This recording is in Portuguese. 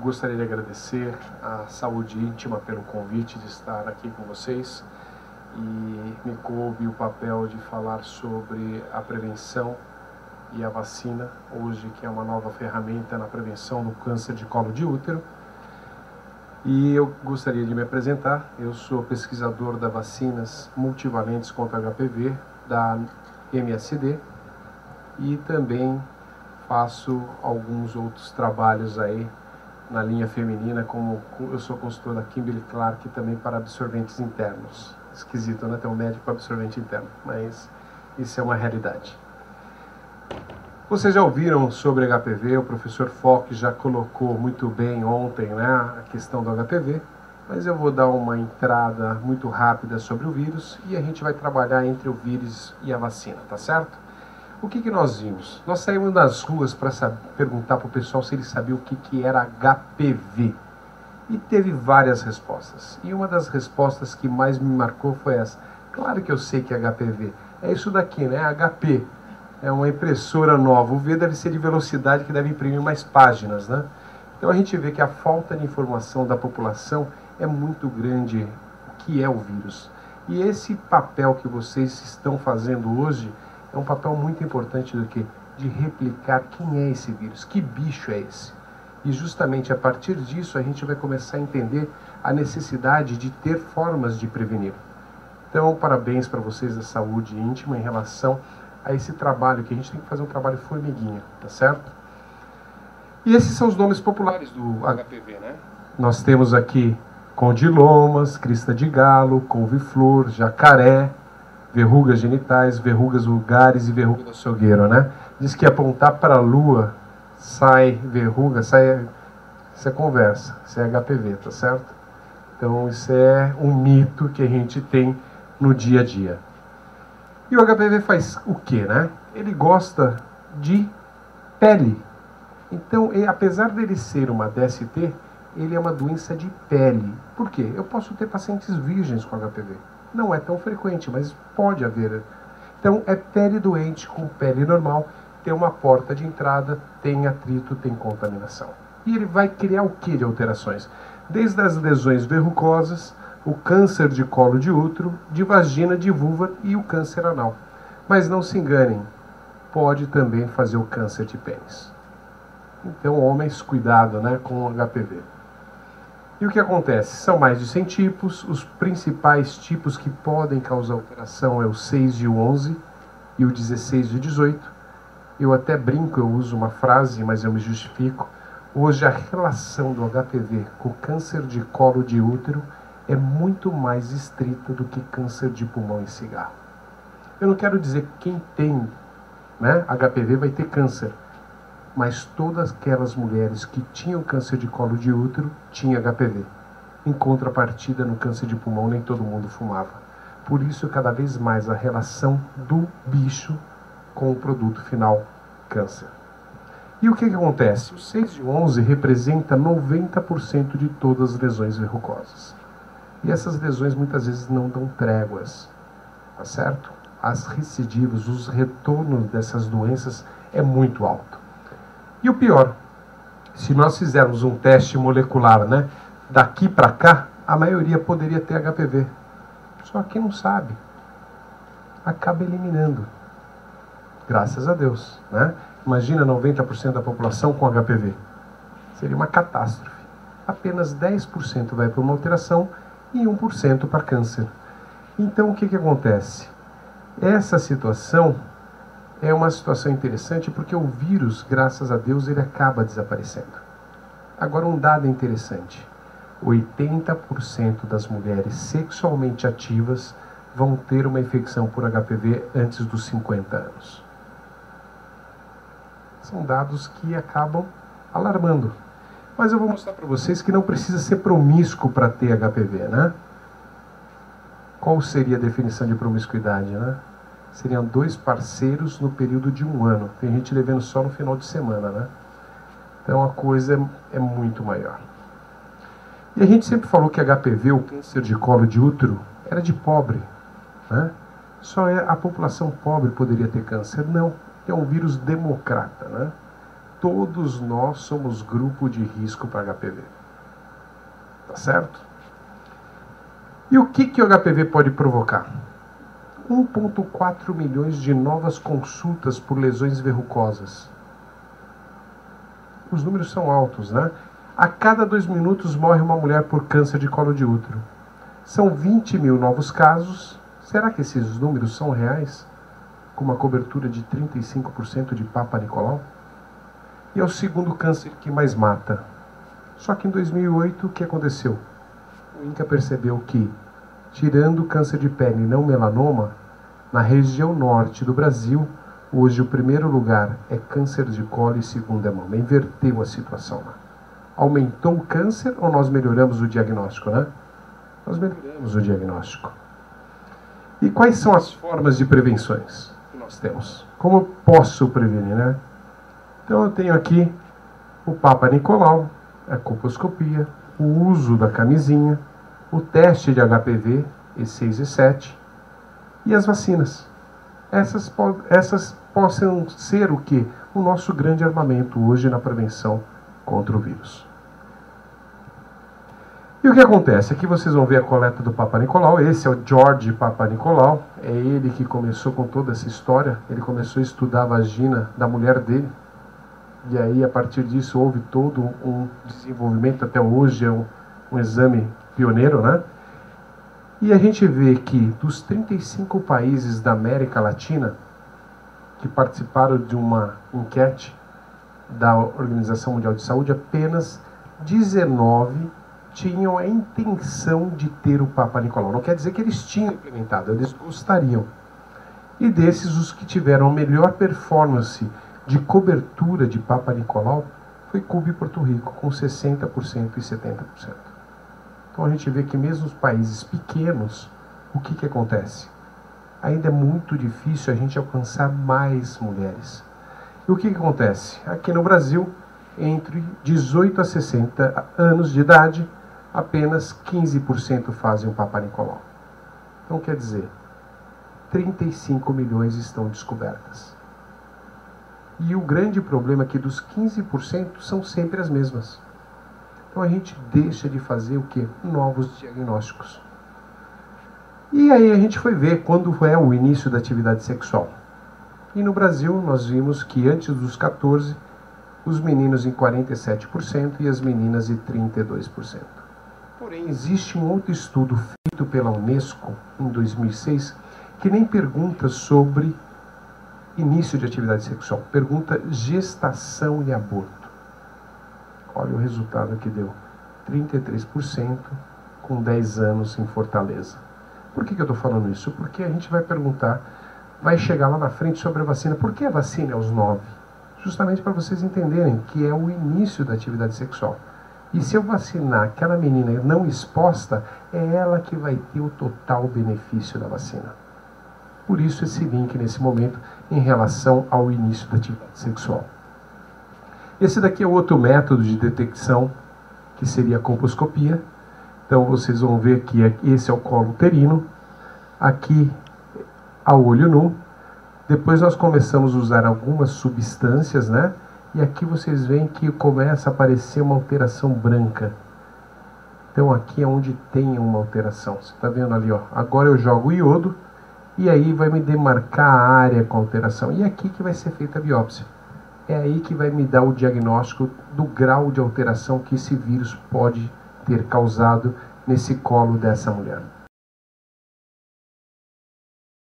gostaria de agradecer à Saúde Íntima pelo convite de estar aqui com vocês e me coube o papel de falar sobre a prevenção e a vacina, hoje que é uma nova ferramenta na prevenção do câncer de colo de útero. E eu gostaria de me apresentar. Eu sou pesquisador da vacinas multivalentes contra HPV da MSD e também faço alguns outros trabalhos aí na linha feminina, como eu sou consultor da Kimberly-Clark também para absorventes internos. Esquisito, né? Ter um médico para absorvente interno, mas isso é uma realidade. Vocês já ouviram sobre HPV, o professor Fock já colocou muito bem ontem, né, a questão do HPV, mas eu vou dar uma entrada muito rápida sobre o vírus e a gente vai trabalhar entre o vírus e a vacina, tá certo? O que nós vimos? Nós saímos nas ruas para perguntar para o pessoal se ele sabia o que era HPV. E teve várias respostas. E uma das respostas que mais me marcou foi essa. Claro que eu sei que é HPV. É isso daqui, né? HP. É uma impressora nova. O V deve ser de velocidade que deve imprimir mais páginas, né? Então a gente vê que a falta de informação da população é muito grande o que é o vírus. E esse papel que vocês estão fazendo hoje é um papel muito importante de replicar quem é esse vírus, que bicho é esse. E justamente a partir disso a gente vai começar a entender a necessidade de ter formas de prevenir. Então, parabéns para vocês da Saúde Íntima em relação a esse trabalho, que a gente tem que fazer um trabalho formiguinha, tá certo? E esses são os nomes populares do HPV, né? Nós temos aqui condilomas, crista de galo, couve-flor, jacaré, verrugas genitais, verrugas vulgares e verruga do açougueiro, né? Diz que apontar para a lua sai verruga, sai... Isso é conversa, isso é HPV, tá certo? Então isso é um mito que a gente tem no dia a dia. E o HPV faz o quê, né? Ele gosta de pele. Então, apesar dele ser uma DST, ele é uma doença de pele. Por quê? Eu posso ter pacientes virgens com HPV. Não é tão frequente, mas pode haver. Então, é pele doente com pele normal, tem uma porta de entrada, tem atrito, tem contaminação. E ele vai criar o que de alterações? Desde as lesões verrucosas, o câncer de colo de útero, de vagina, de vulva e o câncer anal. Mas não se enganem, pode também fazer o câncer de pênis. Então, homens, cuidado, né, com o HPV. E o que acontece? São mais de 100 tipos. Os principais tipos que podem causar alteração é o 6 e o 11 e o 16 e o 18. Eu até brinco, eu uso uma frase, mas eu me justifico. Hoje a relação do HPV com câncer de colo de útero é muito mais estrita do que câncer de pulmão e cigarro. Eu não quero dizer que quem tem, né, HPV vai ter câncer. Mas todas aquelas mulheres que tinham câncer de colo de útero tinham HPV. Em contrapartida, no câncer de pulmão, nem todo mundo fumava. Por isso, cada vez mais a relação do bicho com o produto final, câncer. E o que acontece? O 6 e o 11 representa 90% de todas as lesões verrucosas. E essas lesões muitas vezes não dão tréguas, tá certo? As recidivas, os retornos dessas doenças é muito alto. E o pior, se nós fizermos um teste molecular, né, daqui para cá, a maioria poderia ter HPV. Só que não sabe. Acaba eliminando. Graças a Deus, né? Imagina 90% da população com HPV. Seria uma catástrofe. Apenas 10% vai para uma alteração e 1% para câncer. Então o que acontece? Essa situação é uma situação interessante porque o vírus, graças a Deus, ele acaba desaparecendo. Agora um dado interessante. 80% das mulheres sexualmente ativas vão ter uma infecção por HPV antes dos 50 anos. São dados que acabam alarmando. Mas eu vou mostrar para vocês que não precisa ser promíscuo para ter HPV, né? Qual seria a definição de promiscuidade, né? Seriam 2 parceiros no período de 1 ano. Tem gente levando só no final de semana, né? Então a coisa é muito maior. E a gente sempre falou que HPV, o câncer de colo de útero, era de pobre, né? Só a população pobre poderia ter câncer. Não, é um vírus democrata, né? todos nós somos grupo de risco para HPV. Tá certo? E o que o HPV pode provocar? 1,4 milhões de novas consultas por lesões verrucosas. Os números são altos, né? A cada 2 minutos morre uma mulher por câncer de colo de útero. São 20 mil novos casos. Será que esses números são reais? Com uma cobertura de 35% de Papa Nicolau? E é o segundo câncer que mais mata. Só que em 2008, o que aconteceu? O INCA percebeu que, tirando o câncer de pele e não melanoma, na região norte do Brasil, hoje o primeiro lugar é câncer de colo e segundo é mama. Inverteu a situação lá. Aumentou o câncer ou nós melhoramos o diagnóstico, né? Nós melhoramos o diagnóstico. E quais são as formas de prevenções que nós temos? Como eu posso prevenir, né? Então eu tenho aqui o Papa Nicolau, a colposcopia, o uso da camisinha, o teste de HPV, E6 e 7, e as vacinas. Essas possam ser o quê? O nosso grande armamento hoje na prevenção contra o vírus. E o que acontece? Aqui vocês vão ver a coleta do Papa Nicolau. Esse é o George Papa Nicolau. É ele que começou com toda essa história. Ele começou a estudar a vagina da mulher dele. E aí, a partir disso, houve todo um desenvolvimento. Até hoje é um exame pioneiro, né? E a gente vê que dos 35 países da América Latina que participaram de uma enquete da Organização Mundial de Saúde, apenas 19 tinham a intenção de ter o Papa Nicolau. Não quer dizer que eles tinham implementado, eles gostariam. E desses, os que tiveram a melhor performance de cobertura de Papa Nicolau foi Cuba e Porto Rico, com 60% e 70%. Então a gente vê que mesmo os países pequenos, o que acontece? Ainda é muito difícil a gente alcançar mais mulheres. E o que acontece? Aqui no Brasil, entre 18 a 60 anos de idade, apenas 15% fazem o Papa Nicolau. Então quer dizer, 35 milhões estão descobertas. E o grande problema é que dos 15% são sempre as mesmas. Então a gente deixa de fazer o quê? Novos diagnósticos. E aí a gente foi ver quando é o início da atividade sexual. E no Brasil nós vimos que antes dos 14, os meninos em 47% e as meninas em 32%. Porém, existe um outro estudo feito pela Unesco em 2006 que nem pergunta sobre início de atividade sexual, pergunta gestação e aborto. Olha o resultado que deu, 33% com 10 anos em Fortaleza. Por que eu estou falando isso? Porque a gente vai perguntar, vai chegar lá na frente sobre a vacina. Por que a vacina é aos 9? Justamente para vocês entenderem que é o início da atividade sexual. E se eu vacinar aquela menina não exposta, é ela que vai ter o total benefício da vacina. Por isso esse link nesse momento em relação ao início da atividade sexual. Esse daqui é outro método de detecção, que seria a colposcopia. Então vocês vão ver que esse é o colo uterino, aqui ao olho nu. Depois nós começamos a usar algumas substâncias, né? E aqui vocês veem que começa a aparecer uma alteração branca. Então aqui é onde tem uma alteração. Você está vendo ali, ó. Agora eu jogo o iodo e aí vai me demarcar a área com alteração. E aqui que vai ser feita a biópsia. É aí que vai me dar o diagnóstico do grau de alteração que esse vírus pode ter causado nesse colo dessa mulher.